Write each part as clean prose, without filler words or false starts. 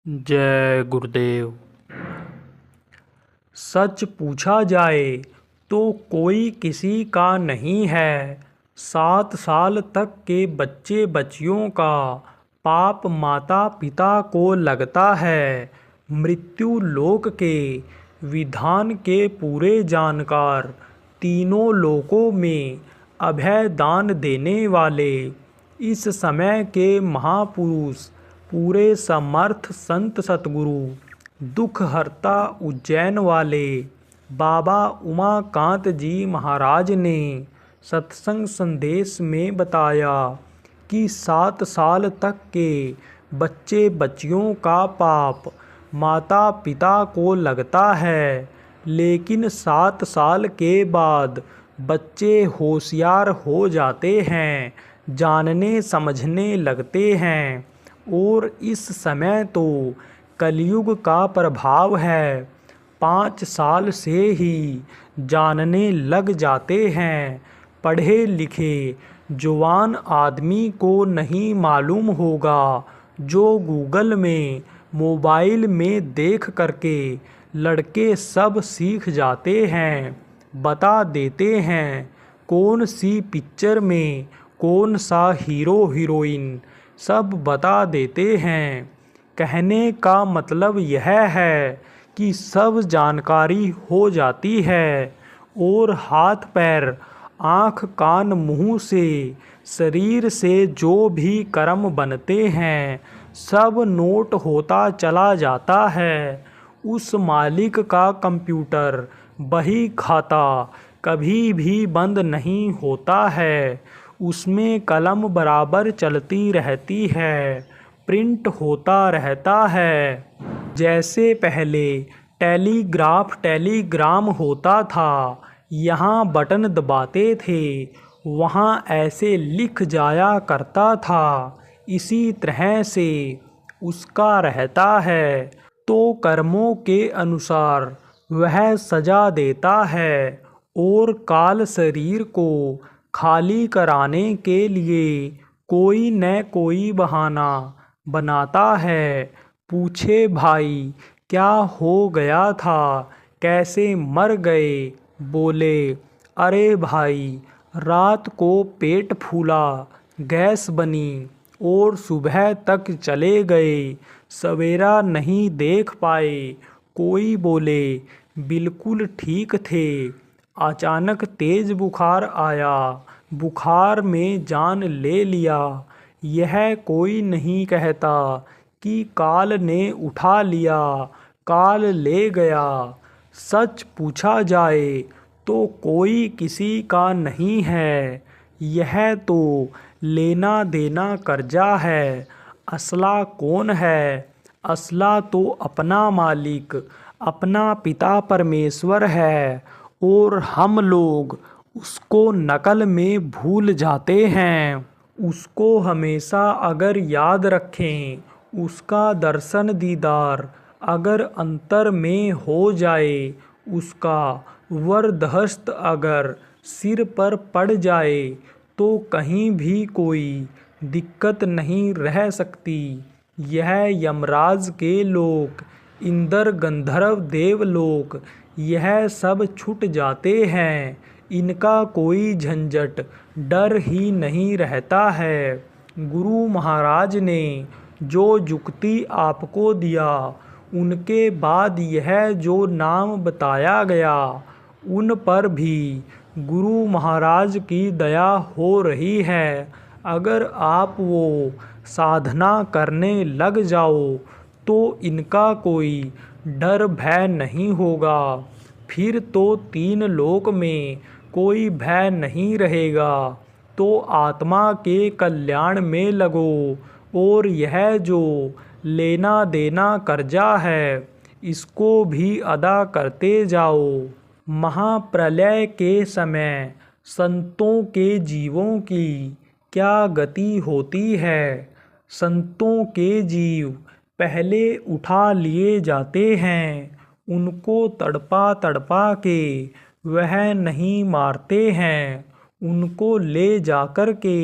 जय गुरुदेव। सच पूछा जाए तो कोई किसी का नहीं है। 7 साल तक के बच्चे बच्चियों का पाप माता पिता को लगता है। मृत्यु लोक के विधान के पूरे जानकार, तीनों लोकों में अभय दान देने वाले, इस समय के महापुरुष, पूरे समर्थ संत सतगुरु, दुख हरता उज्जैन वाले बाबा उमाकांत जी महाराज ने सत्संग संदेश में बताया कि 7 साल तक के बच्चे बच्चियों का पाप माता पिता को लगता है, लेकिन 7 साल के बाद बच्चे होशियार हो जाते हैं, जानने समझने लगते हैं। और इस समय तो कलयुग का प्रभाव है। 5 साल से ही जानने लग जाते हैं। पढ़े लिखे जवान आदमी को नहीं मालूम होगा, जो गूगल में मोबाइल में देख करके लड़के सब सीख जाते हैं, बता देते हैं कौन सी पिक्चर में कौन सा हीरो हीरोइन, सब बता देते हैं। कहने का मतलब यह है कि सब जानकारी हो जाती है और हाथ पैर, आँख कान मुँह से, शरीर से जो भी कर्म बनते हैं सब नोट होता चला जाता है। उस मालिक का कंप्यूटर, बही खाता कभी भी बंद नहीं होता है। उसमें कलम बराबर चलती रहती है, प्रिंट होता रहता है। जैसे पहले टेलीग्राम होता था, यहाँ बटन दबाते थे, वहाँ ऐसे लिख जाया करता था। इसी तरह से उसका रहता है, तो कर्मों के अनुसार वह सजा देता है और काल शरीर को खाली कराने के लिए कोई न कोई बहाना बनाता है। पूछे भाई क्या हो गया था, कैसे मर गए? बोले, अरे भाई रात को पेट फूला, गैस बनी और सुबह तक चले गए, सवेरा नहीं देख पाए। कोई बोले बिल्कुल ठीक थे, अचानक तेज बुखार आया, बुखार में जान ले लिया। यह कोई नहीं कहता कि काल ने उठा लिया, काल ले गया। सच पूछा जाए तो कोई किसी का नहीं है। यह तो लेना देना कर्जा है। असला कौन है? असला तो अपना मालिक, अपना पिता परमेश्वर है, और हम लोग उसको नकल में भूल जाते हैं। उसको हमेशा अगर याद रखें, उसका दर्शन दीदार अगर अंतर में हो जाए, उसका वरदहस्त अगर सिर पर पड़ जाए, तो कहीं भी कोई दिक्कत नहीं रह सकती। यह यमराज के लोक, इंद्र गंधर्व देवलोक, यह सब छूट जाते हैं। इनका कोई झंझट डर ही नहीं रहता है। गुरु महाराज ने जो जुक्ति आपको दिया, उनके बाद यह जो नाम बताया गया, उन पर भी गुरु महाराज की दया हो रही है। अगर आप वो साधना करने लग जाओ तो इनका कोई डर भय नहीं होगा। फिर तो 3 लोक में कोई भय नहीं रहेगा। तो आत्मा के कल्याण में लगो, और यह जो लेना देना कर्जा है, इसको भी अदा करते जाओ। महाप्रलय के समय संतों के जीवों की क्या गति होती है? संतों के जीव पहले उठा लिए जाते हैं, उनको तड़पा तड़पा के वह नहीं मारते हैं। उनको ले जाकर के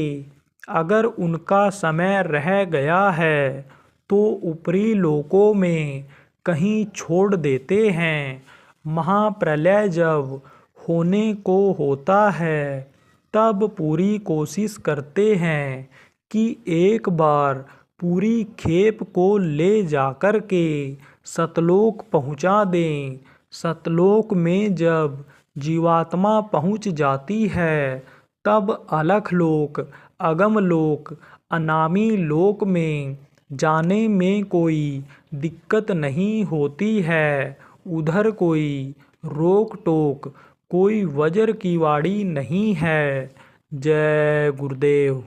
अगर उनका समय रह गया है तो ऊपरी लोकों में कहीं छोड़ देते हैं। महाप्रलय जब होने को होता है तब पूरी कोशिश करते हैं कि एक बार पूरी खेप को ले जाकर के सतलोक पहुंचा दें। सतलोक में जब जीवात्मा पहुंच जाती है तब अलख लोक, अगम लोक, अनामी लोक में जाने में कोई दिक्कत नहीं होती है। उधर कोई रोक टोक, कोई वज्र की वाड़ी नहीं है। जय गुरुदेव।